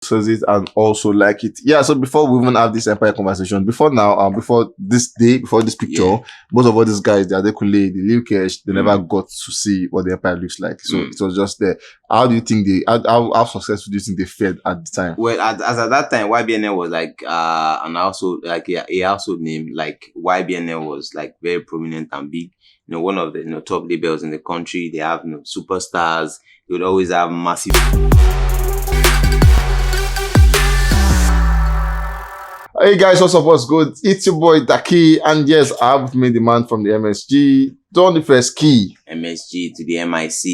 says it and also like it. Yeah, so before we even have this empire conversation, before now, before this day, before this picture, most of all these guys, the Adekule, the Lil Kesh, they never got to see what the empire looks like. So it was just there. How do you think how successful do you think they fared at the time? Well, as at that time, YBNL was like and also like a household name. Like YBNL was like very prominent and big. You know, one of the top labels in the country. They have superstars. They would always have massive. Hey guys, what's up? What's good? It's your boy Daki, and yes, I've made the man from the MSG. Don't the first key. MSG to the MIC.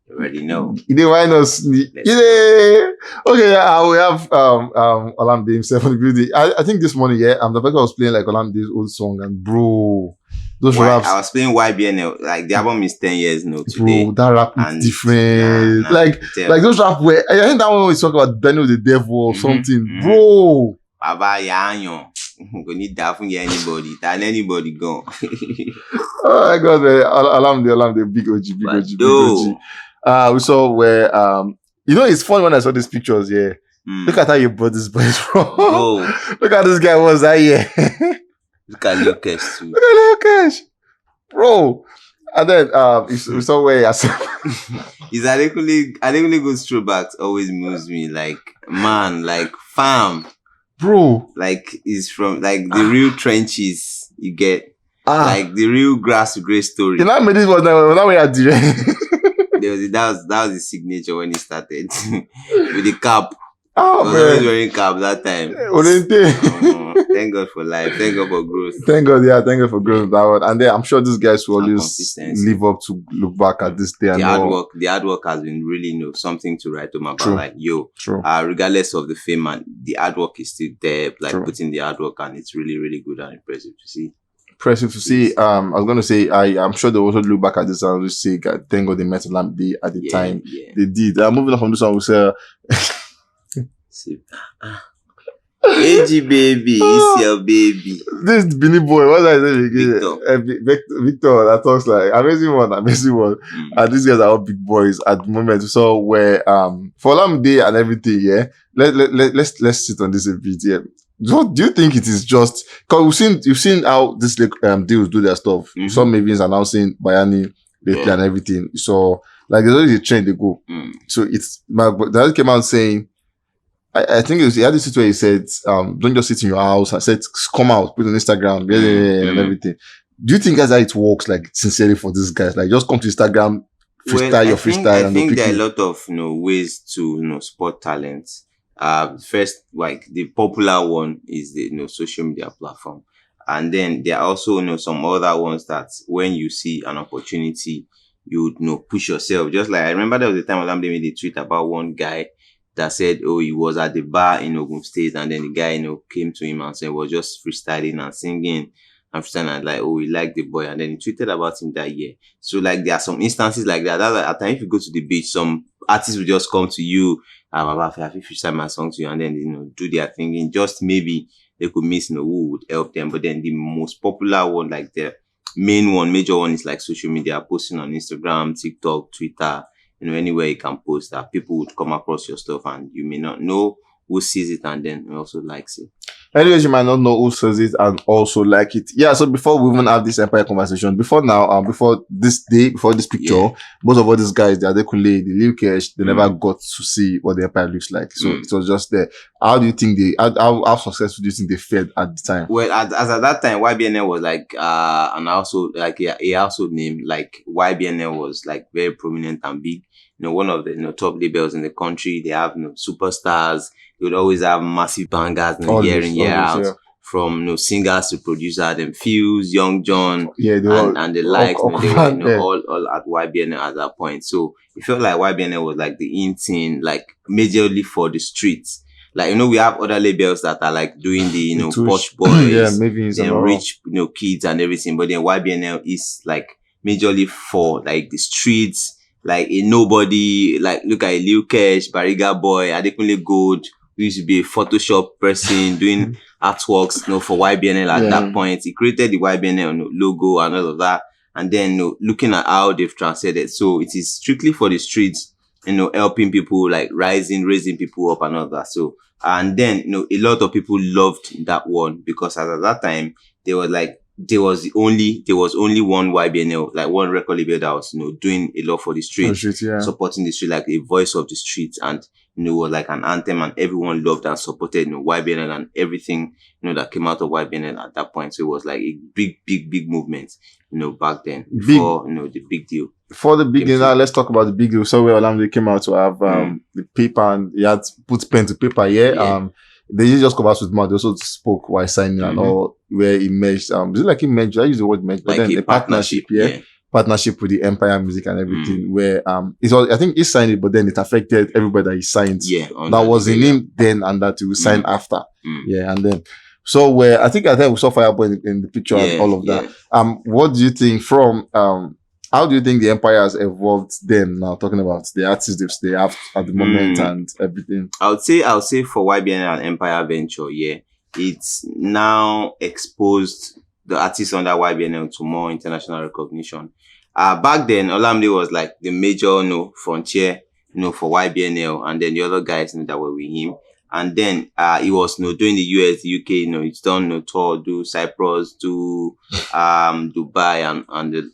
You already know. You didn't want us. Okay, yeah, we have Olamide himself on the building. I think this morning, the person was playing like Olamide's old song, and bro, those raps. I was playing YBNL. Like the album is 10 years now today. Bro, that rap is different. Like those rap where I think that one was talking about Daniel the Devil or something, bro. Baba Yanyo. Go need that from anybody. Than anybody gone. Oh my god, man. Olamide, big OG. We saw where it's funny when I saw these pictures, Look at how you brought this boy from. Look at this guy was that Look at Lil Kesh too. Look at Lil Kesh. Bro. And then we saw where He's adequately good throwbacks always moves me. Like, man, like fam. Bro, like it's from like the real trenches you get, like the real grass to grey story. You know, I made this was now we had that was his signature when he started with the cap. Oh, he was always wearing cap that time. Thank God for life. Thank God for growth. Thank God for growth. That one. And then I'm sure these guys will always live up to look back at this day. The hard work has been really something to write home about. Like regardless of the fame, and the hard work is still there. Like putting the hard work, and it's really, really good and impressive to see. I was going to say, I'm sure they will also look back at this and will say, thank God they met Olamide at the time. Yeah. They did. Moving on from this one, we say. AG baby, it's your baby. This Billy boy, what's that name again? Victor, that talks like amazing one. And these guys are all big boys at the moment. So where for Olamide and everything, let's sit on this a bit. Do you think it is just because you've seen how this deals do their stuff? Some Mavins announcing Bayani lately and everything. So like there's always a trend they go. So it's that came out saying. I think he had this situation where he said, don't just sit in your house. I said, come out, put it on Instagram, and everything. Do you think that's how it works, like, sincerely for these guys? Like, just come to Instagram, freestyle your freestyle. I think there are a lot of, ways to, spot talent. First, like, the popular one is the, social media platform. And then there are also, some other ones that when you see an opportunity, you would, push yourself. Just like, I remember there was a time Olamide made a tweet about one guy that said, he was at the bar in Ogun State, and then the guy, came to him and said, was just freestyling and singing and freestyling, and like, he liked the boy, and then he tweeted about him that year. So like, there are some instances like that. That's like, at times if you go to the beach, some artists will just come to you, I freestyle my song to you, and then, do their thinking. Just maybe they could miss, who would help them. But then the most popular one, like the major one is like social media, posting on Instagram, TikTok, Twitter, anywhere you can post that people would come across your stuff and you may not know who sees it and then also likes it. Anyways, you might not know who says it and also like it. Yeah, so before we even have this empire conversation, before this day, before this picture, most of all these guys, the Adekule, the Lil Kesh, they never got to see what the empire looks like. So it was just there. How do you think how successful do you think they fared at the time? Well, as at that time, YBNL was like an household, like a household name. Like YBNL was like very prominent and big. One of the top labels in the country. They have superstars. They would always have massive bangers year in, year out. Yeah. From singers to producers, them Fuse, Young John, and the likes. They were all at YBNL at that point. So it felt like YBNL was like the in thing, like majorly for the streets. Like we have other labels that are like doing the posh boys, and rich kids and everything. But then YBNL is like majorly for like the streets. Like a nobody, like look at Lil Kesh, Bariga Boy, Adekunle Gold, who used to be a Photoshop person doing artworks, for YBNL at that point. He created the YBNL logo and all of that. And then looking at how they've transcended. So it is strictly for the streets. helping people, like raising people up and all that. So, and then, a lot of people loved that one because at that time, there was only one YBNL, like one record label that was, doing a lot for the street, supporting the street, like a voice of the street, and was like an anthem, and everyone loved and supported YBNL and everything that came out of YBNL at that point. So it was like a big movement, back then, before the big deal. For the big deal, now let's talk about the big deal. So where Olamide came out to have the paper, and he had to put pen to paper. They didn't just come out with mouth. They also spoke while signing and all, where he merged. Is it like he merged? I use the word merged, but like then a partnership, partnership with the Empire Music and everything. Where I think he signed it, but then it affected everybody that he signed. That was in him then, and that he will sign after. And then so where I think we saw Fireboy in the picture and all of that. What do you think from how do you think the Empire has evolved then, now talking about the artists they have at the moment and everything? I would say for YBNL and Empire Venture, it's now exposed the artists under YBNL to more international recognition. Back then, Olamide was like the major, frontier, for YBNL, and then the other guys, that were with him. And then he was doing the US, the UK, he's done tour, do Cyprus, do Dubai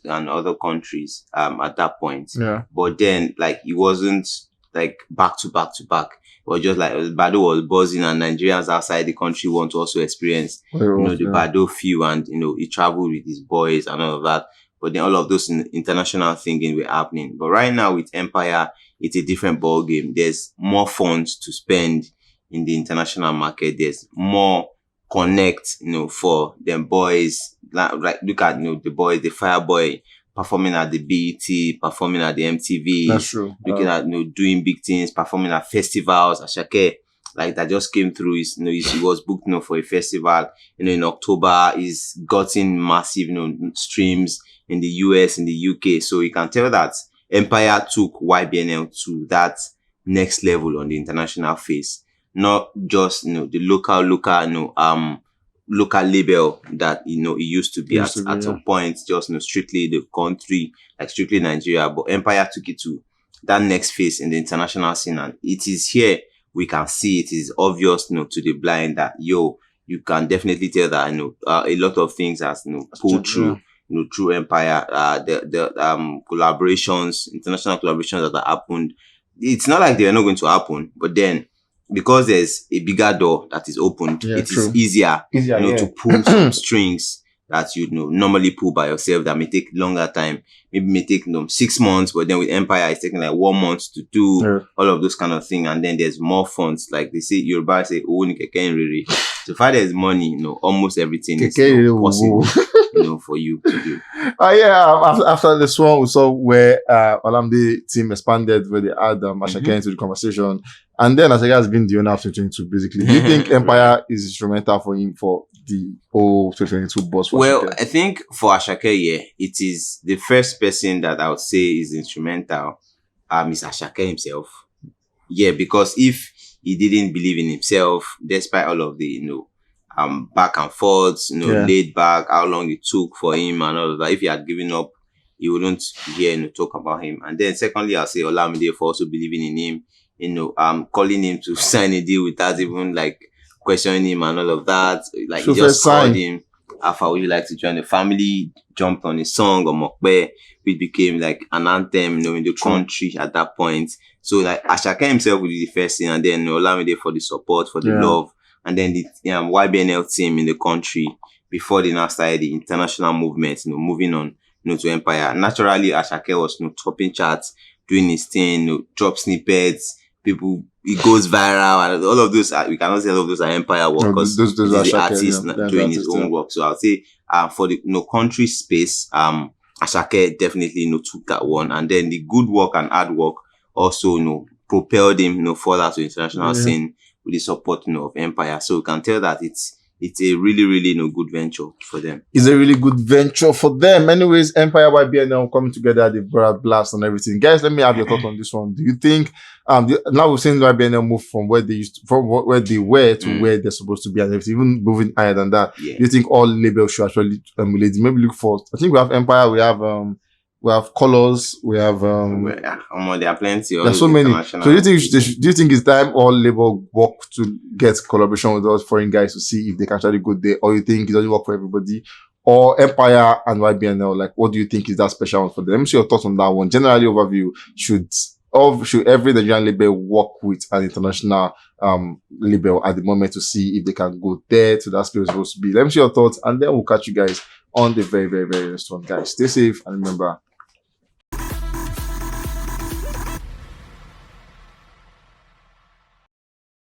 and other countries at that point. But then like he wasn't like back to back. It was just like Bado was buzzing, and Nigerians outside the country want to also experience the Bado feel, and he traveled with his boys and all of that. But then all of those international thinking were happening. But right now with Empire, it's a different ball game. There's more funds to spend in the international market. There's more connect, for them boys. Like look at the boys, the Fireboy performing at the BET, performing at the MTV. That's true. Looking at doing big things, performing at festivals. Asake, like that just came through. He was booked for a festival. In October, he's gotten massive streams in the US, in the UK. So you can tell that Empire took YBNL to that next level on the international phase. Not just the local label that it used to be at some point, just strictly the country, like strictly Nigeria. But Empire took it to that next phase in the international scene, and it is here we can see it is obvious to the blind that you can definitely tell that a lot of things has pulled through through Empire. The collaborations, international collaborations that happened. It's not like they're not going to happen, but then because there's a bigger door that is opened, it is easier to pull some strings that you normally pull by yourself that may take longer time. Maybe may take 6 months, but then with Empire it's taking like 1 month to do all of those kind of things. And then there's more funds, like they say, Yoruba say, "Oh, so far there's money, almost everything is possible for you to do." After this one we saw where Olamide team expanded, where they add Asake into the conversation, and then Asake has been the owner of 2022 basically. Do you think Empire is instrumental for him for the whole 2022 boss? Well, I think for Asake, it is the first person that I would say is instrumental is Asake himself. Because if he didn't believe in himself, despite all of the back and forth, laid back, how long it took for him and all of that, if he had given up, you wouldn't hear talk about him. And then secondly, I'll say Olamide for also believing in him, calling him to sign a deal without even like questioning him and all of that. Like he just called him, "Alpha, would you like to join the family?" Jumped on his song or Mokbe, which became like an anthem, in the country at that point. So like Asake himself would be the first thing, and then Olamide for the support, for the love, and then the YBNL team in the country before they now started the international movement, moving on, to Empire. Naturally, Asake was topping charts, doing his thing, drop snippets, people, it goes viral, and all of those we cannot say all of those are Empire work because those the artist doing his own work. work. So I'll say for the country space, Asake definitely took that one, and then the good work and hard work also propelled him further to international scene with the support of Empire. So you can tell that it's a really, really good venture for them. It's a really good venture for them. Anyways, Empire YBNL coming together, they've brought blast and everything. Guys, let me have your thoughts on this one. Do you think now we've seen YBNL move from where they were to where they're supposed to be, and everything, even moving higher than that? Do you think all labels should actually emulate? Maybe look for, I think we have Empire, we have we have colors, we have There are plenty. there's so many. So do you think do you think it's time all label work to get collaboration with those foreign guys to see if they can actually go there, or you think it doesn't work for everybody? Or Empire and YBNL, like what do you think is that special one for them? Let me see your thoughts on that one. Generally overview, should every Nigerian label work with an international label at the moment to see if they can go there to that space supposed to be? Let me see your thoughts, and then we'll catch you guys on the very, very, very next one. Guys, stay safe and remember,